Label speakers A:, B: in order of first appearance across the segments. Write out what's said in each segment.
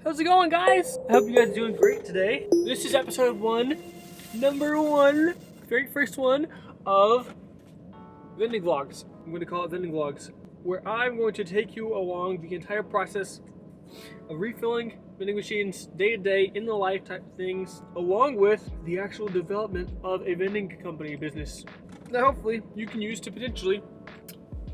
A: How's it going, guys? I hope you guys are doing great today. This is episode number one, very first one of vending vlogs. I'm going to call it vending vlogs, where I'm going to take you along the entire process of refilling vending machines day to day in the life type things, along with the actual development of a vending company business that hopefully you can use to potentially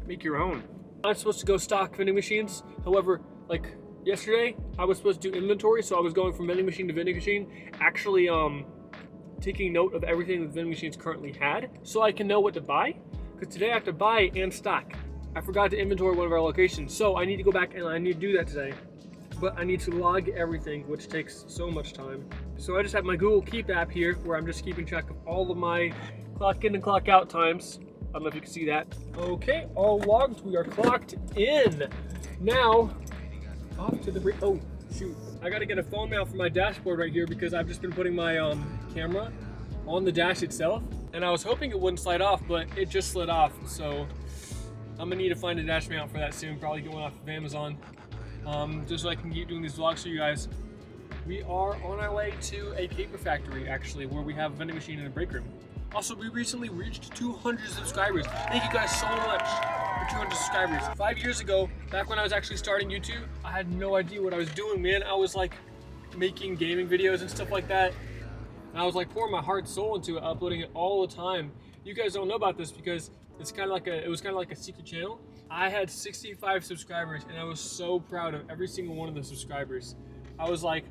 A: make your own. I'm supposed to go stock vending machines. However, like yesterday, I was supposed to do inventory, so I was going from vending machine to vending machine, actually taking note of everything the vending machines currently had, so I can know what to buy. Because today I have to buy and stock. I forgot to inventory one of our locations, so I need to go back and I need to do that today. But I need to log everything, which takes so much time. So I just have my Google Keep app here, where I'm just keeping track of all of my clock in and clock out times. I don't know if you can see that. Okay, all logged. We are clocked in. Now, off to the break. Oh, shoot. I gotta get a phone mount for my dashboard right here because I've just been putting my camera on the dash itself. And I was hoping it wouldn't slide off, but it just slid off. So I'm gonna need to find a dash mount for that soon, probably going off of Amazon. Just so I can keep doing these vlogs for you guys. We are on our way to a paper factory, actually, where we have a vending machine in a break room. Also, we recently reached 200 subscribers. Thank you guys so much for 200 subscribers. 5 years ago, back when I was actually starting YouTube, I had no idea what I was doing, man. I was like making gaming videos and stuff like that. And I was like pouring my heart and soul into it, uploading it all the time. You guys don't know about this because it's kind of like it was kind of like a secret channel. I had 65 subscribers and I was so proud of every single one of the subscribers. I was like,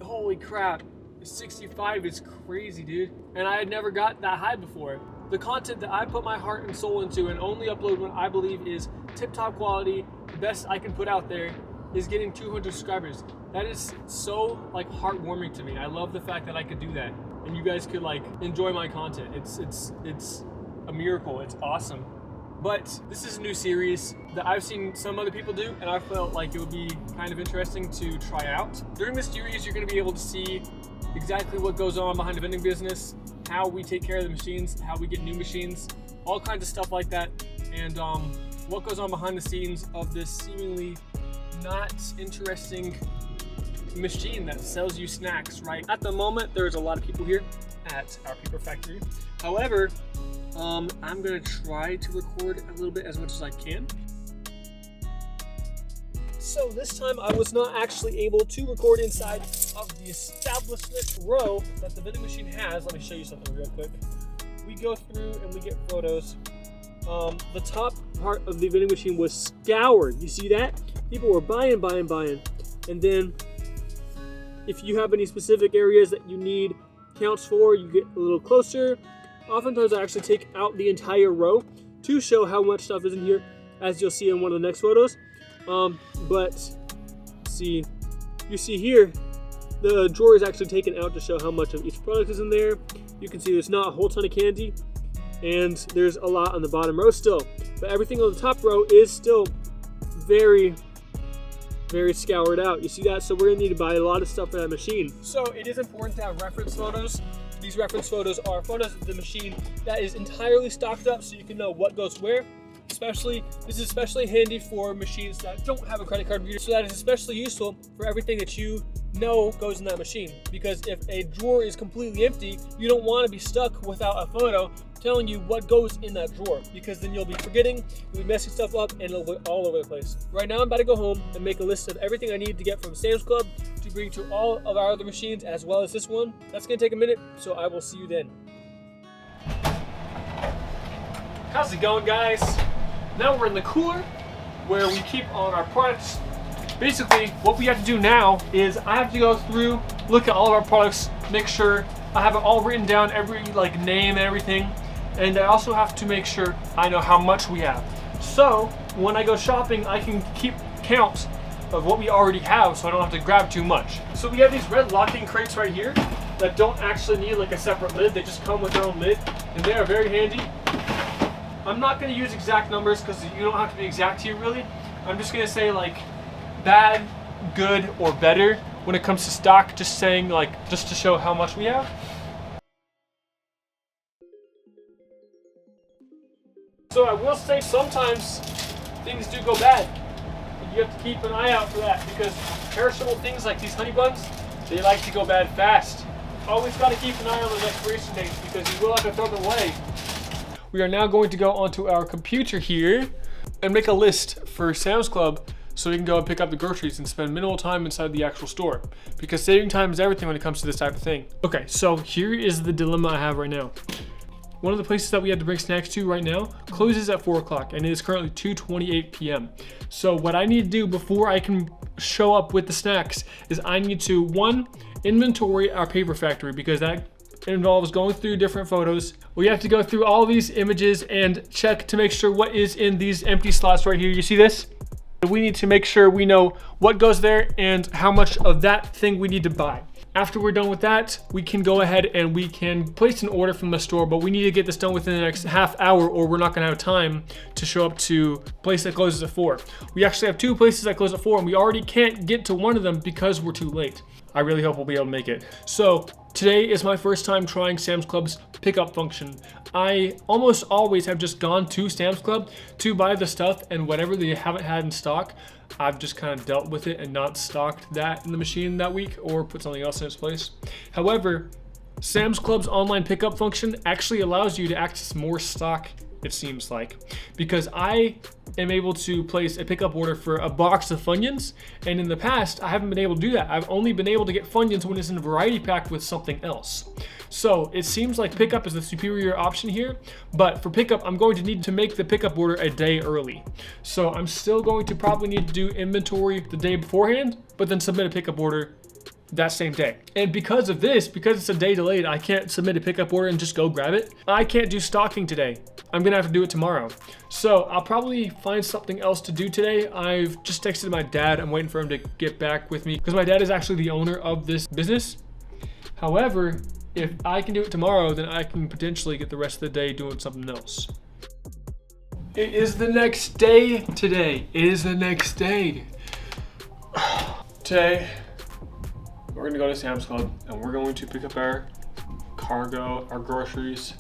A: holy crap, 65 is crazy, dude. And I had never got that high before. The content that I put my heart and soul into and only upload when I believe is tip-top quality, the best I can put out there, is getting 200 subscribers. That is so like heartwarming to me. I love the fact that I could do that and you guys could like enjoy my content. It's a miracle. It's awesome. But this is a new series that I've seen some other people do, and I felt like it would be kind of interesting to try out. During this series, you're going to be able to see exactly what goes on behind the vending business, how we take care of the machines, how we get new machines, all kinds of stuff like that, and what goes on behind the scenes of this seemingly not interesting machine that sells you snacks, right? At the moment, there's a lot of people here at our paper factory. However, I'm gonna try to record a little bit as much as I can. So this time I was not actually able to record inside of the establishment row that the vending machine has. Let me show you something real quick. We go through and we get photos. The top part of the vending machine was scoured. You see that? People were buying. And then if you have any specific areas that you need counts for, you get a little closer. Oftentimes I actually take out the entire row to show how much stuff is in here, as you'll see in one of the next photos. But see, you see here, the drawer is actually taken out to show how much of each product is in there. You can see there's not a whole ton of candy, and there's a lot on the bottom row still. But everything on the top row is still very, very scoured out. You see that? So we're gonna need to buy a lot of stuff for that machine. So it is important to have reference photos. These reference photos are photos of the machine that is entirely stocked up so you can know what goes where. This is especially handy for machines that don't have a credit card reader, so that is especially useful for everything that you know goes in that machine. Because if a drawer is completely empty, you don't want to be stuck without a photo telling you what goes in that drawer, because then you'll be forgetting, you'll be messing stuff up, and it'll be all over the place. Right now I'm about to go home and make a list of everything I need to get from Sam's Club to bring to all of our other machines as well as this one. That's gonna take a minute, so I will see you then. How's it going, guys? Now we're in the cooler where we keep all of our products. Basically, what we have to do now is I have to go through, look at all of our products, make sure I have it all written down, every like name and everything. And I also have to make sure I know how much we have. So when I go shopping, I can keep count of what we already have so I don't have to grab too much. So we have these red locking crates right here that don't actually need like a separate lid. They just come with their own lid, and they are very handy. I'm not going to use exact numbers because you don't have to be exact here really. I'm just going to say like bad, good, or better when it comes to stock, just saying like just to show how much we have. So I will say sometimes things do go bad. you have to keep an eye out for that because perishable things like these honey buns, they like to go bad fast. Always got to keep an eye on those expiration dates because you will have to throw them away. We are now going to go onto our computer here and make a list for Sam's Club so we can go and pick up the groceries and spend minimal time inside the actual store because saving time is everything when it comes to this type of thing. Okay, so here is the dilemma I have right now. One of the places that we had to bring snacks to right now closes at 4 o'clock and it is currently 2:28 p.m. So what I need to do before I can show up with the snacks is I need to, one, inventory our paper factory because that involves going through different photos. We have to go through all these images and check to make sure what is in these empty slots right here. You see this? We need to make sure we know what goes there and how much of that thing we need to buy. After we're done with that, we can go ahead and we can place an order from the store, but we need to get this done within the next half hour or we're not gonna have time to show up to a place that closes at 4. We actually have 2 places that close at 4 and we already can't get to one of them because we're too late. I really hope we'll be able to make it. So today is my first time trying Sam's Club's pickup function. I almost always have just gone to Sam's Club to buy the stuff and whatever they haven't had in stock, I've just kind of dealt with it and not stocked that in the machine that week or put something else in its place. However, Sam's Club's online pickup function actually allows you to access more stock, it seems like, because I am able to place a pickup order for a box of Funyuns, and in the past I haven't been able to do that. I've only been able to get Funyuns when it's in a variety pack with something else. So it seems like pickup is the superior option here, but for pickup I'm going to need to make the pickup order a day early. So I'm still going to probably need to do inventory the day beforehand, but then submit a pickup order that same day. And because of this, because it's a day delayed, I can't submit a pickup order and just go grab it. I can't do stocking today. I'm gonna have to do it tomorrow. So I'll probably find something else to do today. I've just texted my dad. I'm waiting for him to get back with me because my dad is actually the owner of this business. However, if I can do it tomorrow, then I can potentially get the rest of the day doing something else. It is the next day today. It is the next day. Today, we're gonna go to Sam's Club and we're going to pick up our cargo, our groceries.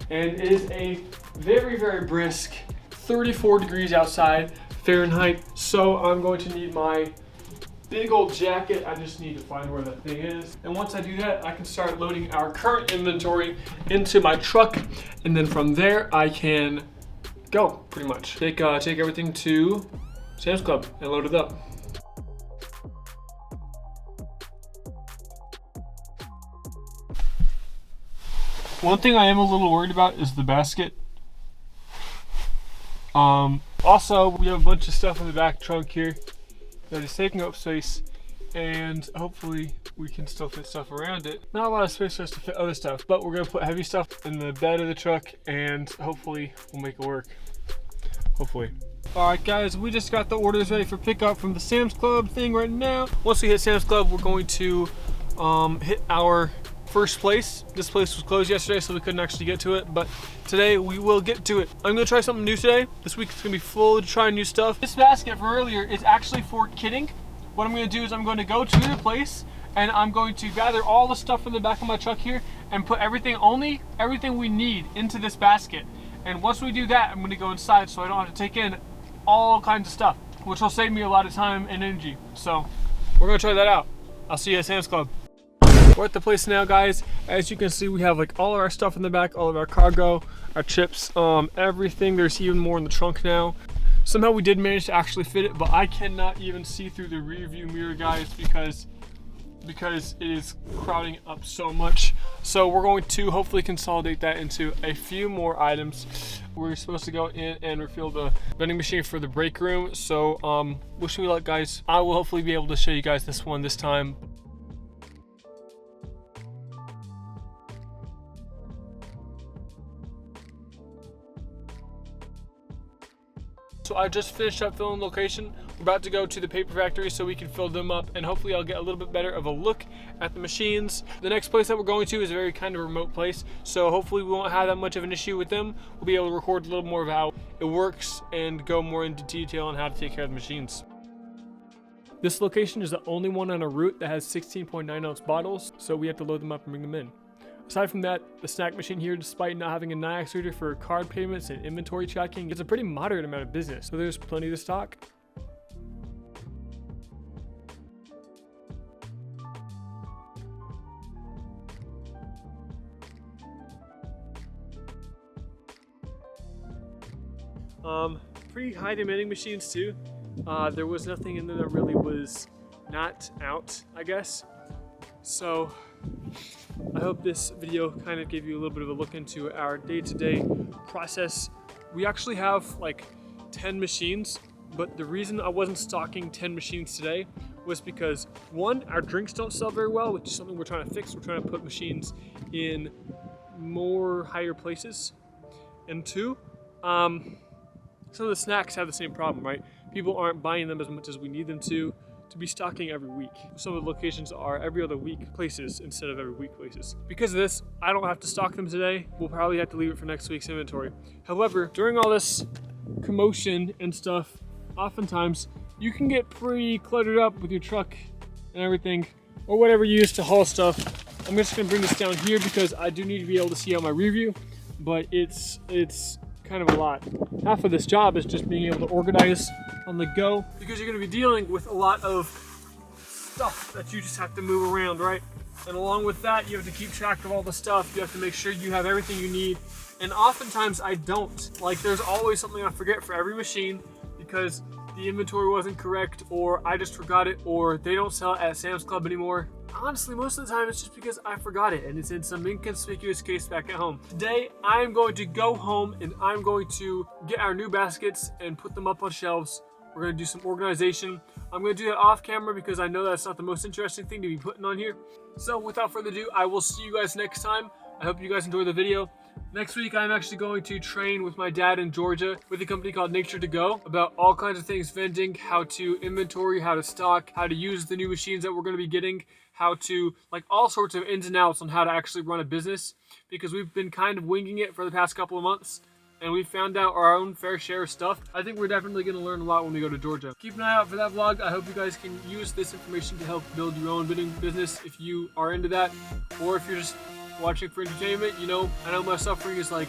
A: And it is a very, very brisk 34 degrees outside Fahrenheit. So I'm going to need my big old jacket. I just need to find where that thing is. And once I do that, I can start loading our current inventory into my truck. And then from there, I can go pretty much. Take everything to Sam's Club and load it up. One thing I am a little worried about is the basket. Also, we have a bunch of stuff in the back trunk here that is taking up space, and hopefully we can still fit stuff around it. Not a lot of space for us to fit other stuff, but we're gonna put heavy stuff in the bed of the truck and hopefully we'll make it work. Hopefully. All right guys, we just got the orders ready for pickup from the Sam's Club thing right now. Once we hit Sam's Club, we're going to hit our first place. This place was closed yesterday, so we couldn't actually get to it, but today we will get to it. I'm gonna try something new today. This week is gonna be full of trying new stuff. This basket from earlier is actually for kidding. What I'm gonna do is I'm going to go to the place and I'm going to gather all the stuff from the back of my truck here and put everything we need into this basket. And once we do that, I'm gonna go inside so I don't have to take in all kinds of stuff, which will save me a lot of time and energy. So we're gonna try that out. I'll see you at Sam's Club. We're at the place now, guys. As you can see, we have like all of our stuff in the back, all of our cargo, our chips, everything. There's even more in the trunk now. Somehow we did manage to actually fit it, but I cannot even see through the rear view mirror, guys, because it is crowding up so much. So we're going to hopefully consolidate that into a few more items. We're supposed to go in and refill the vending machine for the break room. So wish me luck, guys. I will hopefully be able to show you guys this one this time. So I just finished up filling the location. We're about to go to the paper factory so we can fill them up, and hopefully I'll get a little bit better of a look at the machines. The next place that we're going to is a very kind of remote place, so hopefully we won't have that much of an issue with them. We'll be able to record a little more of how it works and go more into detail on how to take care of the machines. This location is the only one on a route that has 16.9 ounce bottles, so we have to load them up and bring them in. Aside from that, the snack machine here, despite not having a NIAX reader for card payments and inventory tracking, is a pretty moderate amount of business, so there's plenty to stock. Pretty high demanding machines too. There was nothing in there that really was not out, I guess. So I hope this video kind of gave you a little bit of a look into our day-to-day process. We actually have like 10 machines, but the reason I wasn't stocking 10 machines today was because one, our drinks don't sell very well, which is something we're trying to fix. We're trying to put machines in more higher places. And two, some of the snacks have the same problem, right? People aren't buying them as much as we need them to be stocking every week. Some of the locations are every other week places instead of every week places. Because of this, I don't have to stock them today. We'll probably have to leave it for next week's inventory. However, during all this commotion and stuff, oftentimes you can get pretty cluttered up with your truck and everything, or whatever you use to haul stuff. I'm just gonna bring this down here because I do need to be able to see out my rear view, but it's kind of a lot. Half of this job is just being able to organize on the go, because you're going to be dealing with a lot of stuff that you just have to move around, right? And along with that, you have to keep track of all the stuff. You have to make sure you have everything you need. And oftentimes I don't. Like, there's always something I forget for every machine because the inventory wasn't correct, or I just forgot it, or they don't sell it at Sam's Club anymore. Honestly, most of the time it's just because I forgot it and it's in some inconspicuous case back at home. Today, I'm going to go home and I'm going to get our new baskets and put them up on shelves. We're going to do some organization. I'm going to do that off camera because I know that's not the most interesting thing to be putting on here. So without further ado, I will see you guys next time. I hope you guys enjoyed the video. Next week, I'm actually going to train with my dad in Georgia with a company called Nature to Go about all kinds of things vending, how to inventory, how to stock, how to use the new machines that we're going to be getting, how to, like, all sorts of ins and outs on how to actually run a business, because we've been kind of winging it for the past couple of months and we found out our own fair share of stuff. I think we're definitely going to learn a lot when we go to Georgia. Keep an eye out for that vlog. I hope you guys can use this information to help build your own vending business if you are into that, or if you're just watching for entertainment. You know, I know my suffering is like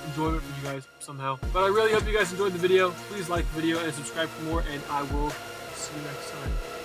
A: enjoyment for you guys somehow. But I really hope you guys enjoyed the video. Please like the video and subscribe for more, and I will see you next time.